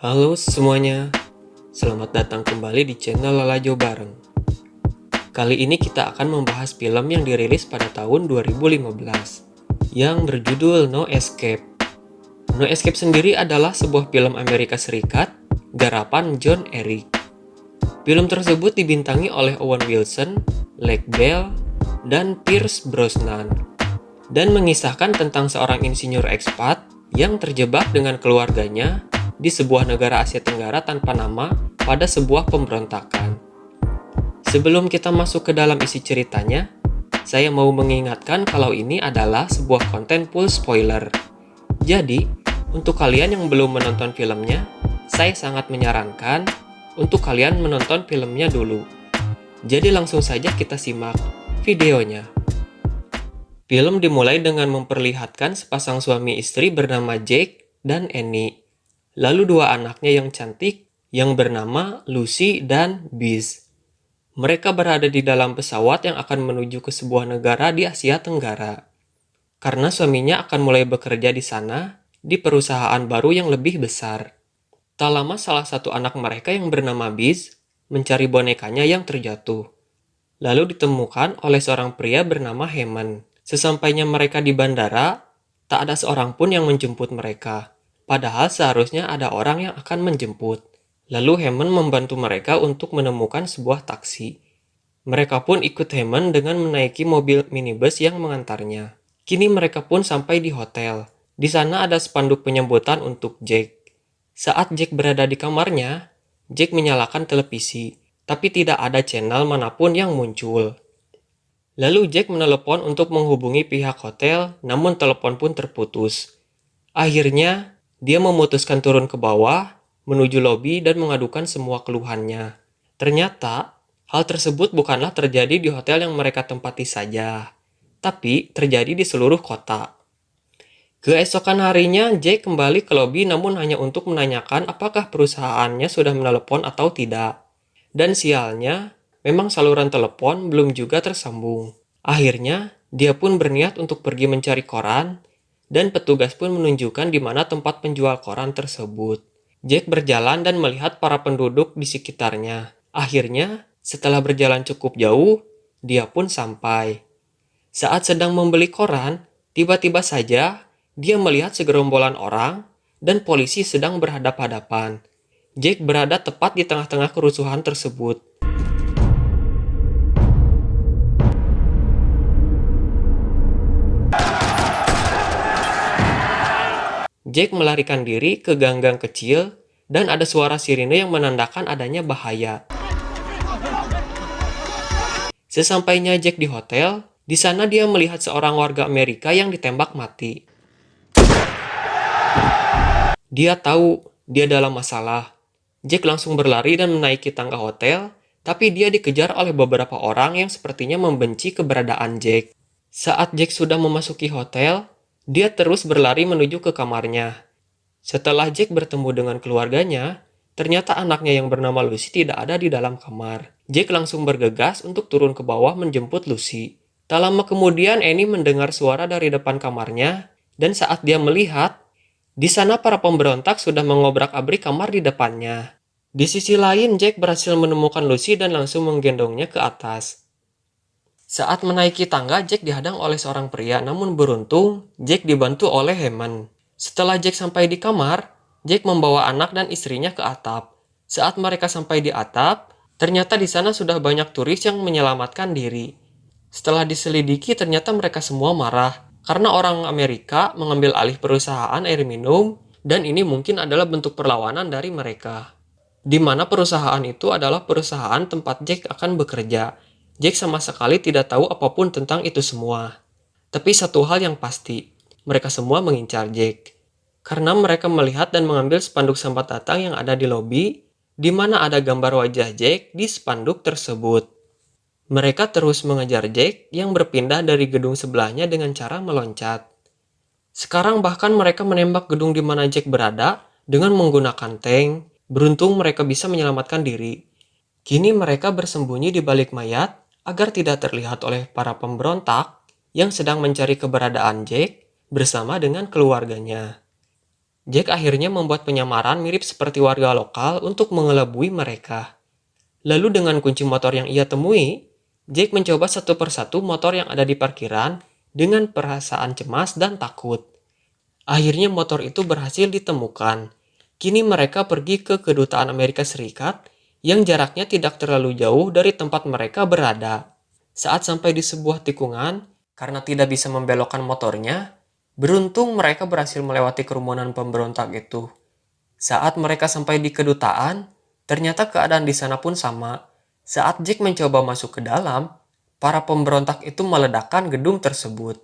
Halo semuanya, selamat datang kembali di channel Lalajo Bareng. Kali ini kita akan membahas film yang dirilis pada tahun 2015 yang berjudul No Escape. No Escape sendiri adalah sebuah film Amerika Serikat garapan John Eric. Film tersebut dibintangi oleh Owen Wilson, Lake Bell, dan Pierce Brosnan dan mengisahkan tentang seorang insinyur ekspat yang terjebak dengan keluarganya di sebuah negara Asia Tenggara tanpa nama pada sebuah pemberontakan. Sebelum kita masuk ke dalam isi ceritanya, saya mau mengingatkan kalau ini adalah sebuah konten full spoiler. Jadi, untuk kalian yang belum menonton filmnya, saya sangat menyarankan untuk kalian menonton filmnya dulu. Jadi langsung saja kita simak videonya. Film dimulai dengan memperlihatkan sepasang suami istri bernama Jake dan Annie. Lalu dua anaknya yang cantik yang bernama Lucy dan Biz. Mereka berada di dalam pesawat yang akan menuju ke sebuah negara di Asia Tenggara. Karena suaminya akan mulai bekerja di sana, di perusahaan baru yang lebih besar. Tak lama salah satu anak mereka yang bernama Biz mencari bonekanya yang terjatuh. Lalu ditemukan oleh seorang pria bernama Hammond. Sesampainya mereka di bandara, tak ada seorang pun yang menjemput mereka. Padahal seharusnya ada orang yang akan menjemput. Lalu Hammond membantu mereka untuk menemukan sebuah taksi. Mereka pun ikut Hammond dengan menaiki mobil minibus yang mengantarnya. Kini mereka pun sampai di hotel. Di sana ada spanduk penyambutan untuk Jake. Saat Jake berada di kamarnya, Jake menyalakan televisi, tapi tidak ada channel manapun yang muncul. Lalu Jake menelepon untuk menghubungi pihak hotel, namun telepon pun terputus. Akhirnya, dia memutuskan turun ke bawah, menuju lobi dan mengadukan semua keluhannya. Ternyata, hal tersebut bukanlah terjadi di hotel yang mereka tempati saja, tapi terjadi di seluruh kota. Keesokan harinya, Jake kembali ke lobi namun hanya untuk menanyakan apakah perusahaannya sudah menelepon atau tidak. Dan sialnya, memang saluran telepon belum juga tersambung. Akhirnya, dia pun berniat untuk pergi mencari koran, dan petugas pun menunjukkan di mana tempat penjual koran tersebut. Jack berjalan dan melihat para penduduk di sekitarnya. Akhirnya, setelah berjalan cukup jauh, dia pun sampai. Saat sedang membeli koran, tiba-tiba saja dia melihat segerombolan orang dan polisi sedang berhadapan-hadapan. Jack berada tepat di tengah-tengah kerusuhan tersebut. Jack melarikan diri ke gang-gang kecil dan ada suara sirine yang menandakan adanya bahaya. Sesampainya Jack di hotel, di sana dia melihat seorang warga Amerika yang ditembak mati. Dia tahu dia dalam masalah. Jack langsung berlari dan menaiki tangga hotel, tapi dia dikejar oleh beberapa orang yang sepertinya membenci keberadaan Jack. Saat Jack sudah memasuki hotel, dia terus berlari menuju ke kamarnya. Setelah Jack bertemu dengan keluarganya, ternyata anaknya yang bernama Lucy tidak ada di dalam kamar. Jack langsung bergegas untuk turun ke bawah menjemput Lucy. Tak lama kemudian Annie mendengar suara dari depan kamarnya, dan saat dia melihat, di sana para pemberontak sudah mengobrak-abrik kamar di depannya. Di sisi lain, Jack berhasil menemukan Lucy dan langsung menggendongnya ke atas. Saat menaiki tangga, Jack dihadang oleh seorang pria, namun beruntung, Jack dibantu oleh Hammond. Setelah Jack sampai di kamar, Jack membawa anak dan istrinya ke atap. Saat mereka sampai di atap, ternyata di sana sudah banyak turis yang menyelamatkan diri. Setelah diselidiki, ternyata mereka semua marah, karena orang Amerika mengambil alih perusahaan air minum, dan ini mungkin adalah bentuk perlawanan dari mereka. Di mana perusahaan itu adalah perusahaan tempat Jack akan bekerja. Jack sama sekali tidak tahu apapun tentang itu semua. Tapi satu hal yang pasti, mereka semua mengincar Jack. Karena mereka melihat dan mengambil spanduk selamat datang yang ada di lobi, di mana ada gambar wajah Jack di spanduk tersebut. Mereka terus mengejar Jack yang berpindah dari gedung sebelahnya dengan cara meloncat. Sekarang bahkan mereka menembak gedung di mana Jack berada dengan menggunakan tank. Beruntung mereka bisa menyelamatkan diri. Kini mereka bersembunyi di balik mayat agar tidak terlihat oleh para pemberontak yang sedang mencari keberadaan Jack bersama dengan keluarganya. Jack akhirnya membuat penyamaran mirip seperti warga lokal untuk mengelabui mereka. Lalu dengan kunci motor yang ia temui, Jack mencoba satu persatu motor yang ada di parkiran dengan perasaan cemas dan takut. Akhirnya motor itu berhasil ditemukan. Kini mereka pergi ke kedutaan Amerika Serikat yang jaraknya tidak terlalu jauh dari tempat mereka berada. Saat sampai di sebuah tikungan, karena tidak bisa membelokkan motornya, beruntung mereka berhasil melewati kerumunan pemberontak itu. Saat mereka sampai di kedutaan, ternyata keadaan di sana pun sama. Saat Jack mencoba masuk ke dalam, para pemberontak itu meledakkan gedung tersebut.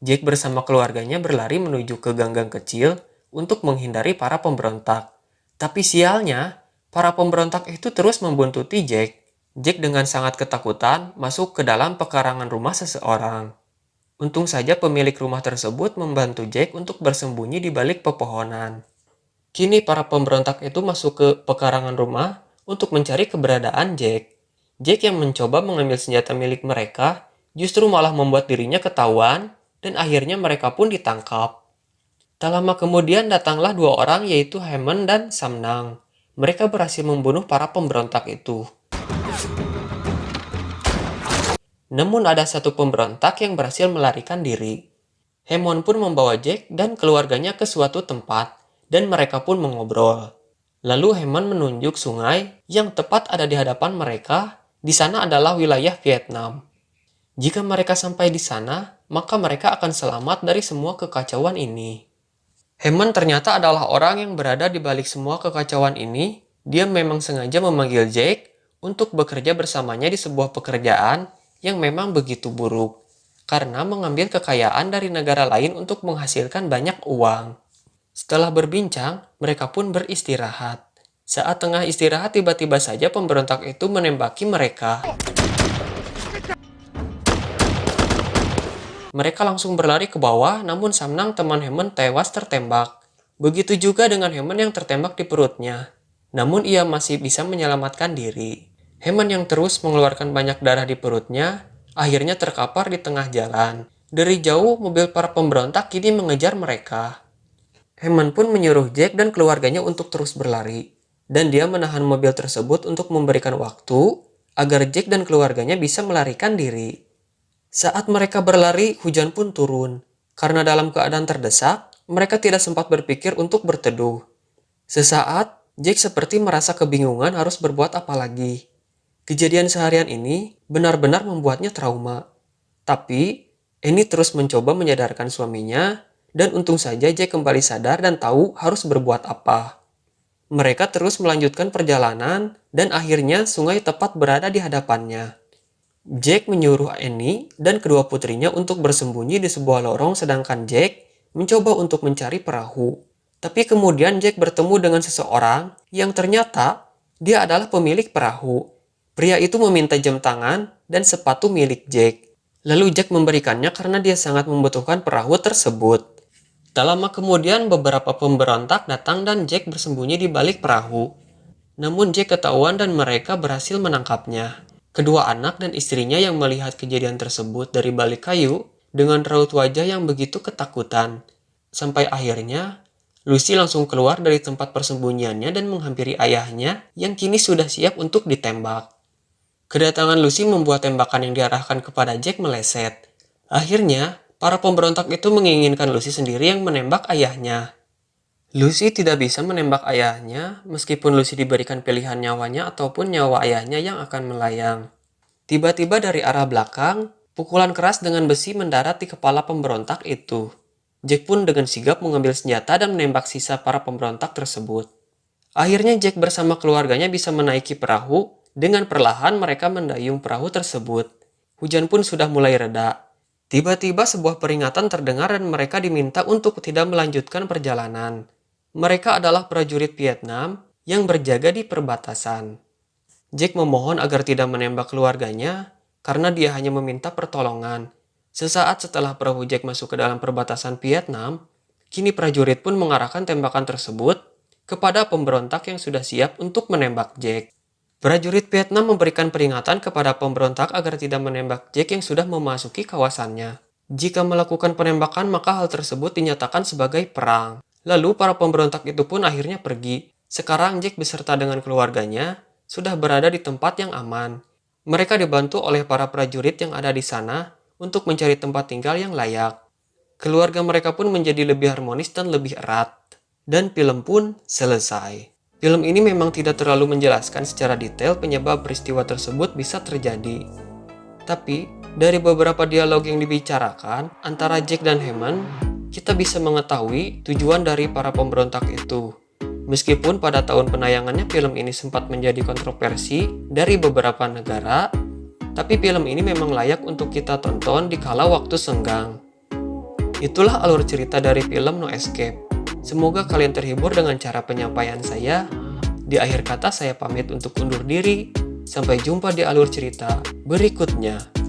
Jack bersama keluarganya berlari menuju ke gang-gang kecil untuk menghindari para pemberontak. Tapi sialnya, para pemberontak itu terus membuntuti Jack. Jack dengan sangat ketakutan masuk ke dalam pekarangan rumah seseorang. Untung saja pemilik rumah tersebut membantu Jack untuk bersembunyi di balik pepohonan. Kini para pemberontak itu masuk ke pekarangan rumah untuk mencari keberadaan Jack. Jack yang mencoba mengambil senjata milik mereka justru malah membuat dirinya ketahuan dan akhirnya mereka pun ditangkap. Tak lama kemudian datanglah dua orang yaitu Hammond dan Samnang. Mereka berhasil membunuh para pemberontak itu. Namun ada satu pemberontak yang berhasil melarikan diri. Hammond pun membawa Jack dan keluarganya ke suatu tempat, dan mereka pun mengobrol. Lalu Hammond menunjuk sungai yang tepat ada di hadapan mereka. Di sana adalah wilayah Vietnam. Jika mereka sampai di sana, maka mereka akan selamat dari semua kekacauan ini. Hammond ternyata adalah orang yang berada di balik semua kekacauan ini. Dia memang sengaja memanggil Jack untuk bekerja bersamanya di sebuah pekerjaan yang memang begitu buruk, karena mengambil kekayaan dari negara lain untuk menghasilkan banyak uang. Setelah berbincang, mereka pun beristirahat. Saat tengah istirahat, tiba-tiba saja pemberontak itu menembaki mereka. Mereka langsung berlari ke bawah, namun Samnang teman Hammond tewas tertembak. Begitu juga dengan Hammond yang tertembak di perutnya. Namun ia masih bisa menyelamatkan diri. Hammond yang terus mengeluarkan banyak darah di perutnya, akhirnya terkapar di tengah jalan. Dari jauh, mobil para pemberontak kini mengejar mereka. Hammond pun menyuruh Jack dan keluarganya untuk terus berlari. Dan dia menahan mobil tersebut untuk memberikan waktu agar Jack dan keluarganya bisa melarikan diri. Saat mereka berlari, hujan pun turun. Karena dalam keadaan terdesak, mereka tidak sempat berpikir untuk berteduh. Sesaat, Jack seperti merasa kebingungan harus berbuat apa lagi. Kejadian seharian ini benar-benar membuatnya trauma. Tapi, Annie terus mencoba menyadarkan suaminya, dan untung saja Jack kembali sadar dan tahu harus berbuat apa. Mereka terus melanjutkan perjalanan, dan akhirnya sungai tepat berada di hadapannya. Jack menyuruh Annie dan kedua putrinya untuk bersembunyi di sebuah lorong sedangkan Jack mencoba untuk mencari perahu. Tapi kemudian Jack bertemu dengan seseorang yang ternyata dia adalah pemilik perahu. Pria itu meminta jam tangan dan sepatu milik Jack. Lalu Jack memberikannya karena dia sangat membutuhkan perahu tersebut. Tak lama kemudian beberapa pemberontak datang dan Jack bersembunyi di balik perahu. Namun Jack ketahuan dan mereka berhasil menangkapnya. Kedua anak dan istrinya yang melihat kejadian tersebut dari balik kayu dengan raut wajah yang begitu ketakutan. Sampai akhirnya, Lucy langsung keluar dari tempat persembunyiannya dan menghampiri ayahnya yang kini sudah siap untuk ditembak. Kedatangan Lucy membuat tembakan yang diarahkan kepada Jack meleset. Akhirnya, para pemberontak itu menginginkan Lucy sendiri yang menembak ayahnya. Lucy tidak bisa menembak ayahnya meskipun Lucy diberikan pilihan nyawanya ataupun nyawa ayahnya yang akan melayang. Tiba-tiba dari arah belakang, pukulan keras dengan besi mendarat di kepala pemberontak itu. Jack pun dengan sigap mengambil senjata dan menembak sisa para pemberontak tersebut. Akhirnya Jack bersama keluarganya bisa menaiki perahu. Dengan perlahan mereka mendayung perahu tersebut. Hujan pun sudah mulai reda. Tiba-tiba sebuah peringatan terdengar dan mereka diminta untuk tidak melanjutkan perjalanan. Mereka adalah prajurit Vietnam yang berjaga di perbatasan. Jack memohon agar tidak menembak keluarganya karena dia hanya meminta pertolongan. Sesaat setelah perahu Jack masuk ke dalam perbatasan Vietnam, kini prajurit pun mengarahkan tembakan tersebut kepada pemberontak yang sudah siap untuk menembak Jack. Prajurit Vietnam memberikan peringatan kepada pemberontak agar tidak menembak Jack yang sudah memasuki kawasannya. Jika melakukan penembakan, maka hal tersebut dinyatakan sebagai perang. Lalu para pemberontak itu pun akhirnya pergi. Sekarang Jack beserta dengan keluarganya sudah berada di tempat yang aman. Mereka dibantu oleh para prajurit yang ada di sana untuk mencari tempat tinggal yang layak. Keluarga mereka pun menjadi lebih harmonis dan lebih erat. Dan film pun selesai. Film ini memang tidak terlalu menjelaskan secara detail penyebab peristiwa tersebut bisa terjadi. Tapi, dari beberapa dialog yang dibicarakan antara Jack dan Hammond, kita bisa mengetahui tujuan dari para pemberontak itu. Meskipun pada tahun penayangannya film ini sempat menjadi kontroversi dari beberapa negara, tapi film ini memang layak untuk kita tonton di kala waktu senggang. Itulah alur cerita dari film No Escape. Semoga kalian terhibur dengan cara penyampaian saya. Di akhir kata saya pamit untuk undur diri. Sampai jumpa di alur cerita berikutnya.